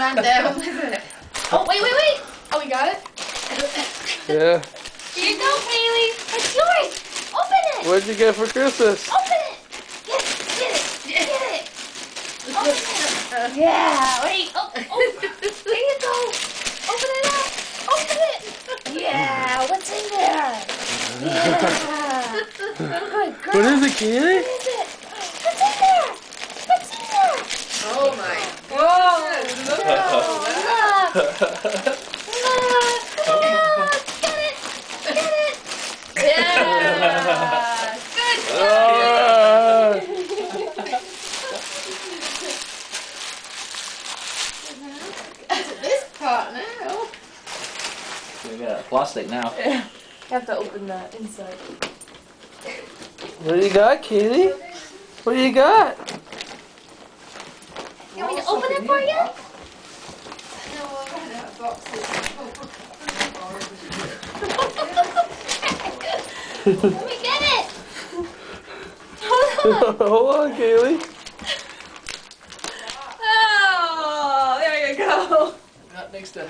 random, is it? Oh, wait. Oh, we got it? Yeah. Here you go, Kaylee. It's yours. Open it. What'd you get for Christmas? Open it. Get it. Open it. Yeah. Wait. Oh. Here you go. Open it up. Open it. Yeah. What's in there? Yeah. Good girl. What is it, Kaylee? What is it? What's in there? What's in there? Oh my. Whoa. Look. Look. Get it. Yeah. Good job. This part now. We got plastic now. You have to open the inside. What do you got, Kaylee? What do you got? You want me to open it for you? Let me get it. Hold on. Hold on, Kaylee. Oh, there you go. Next to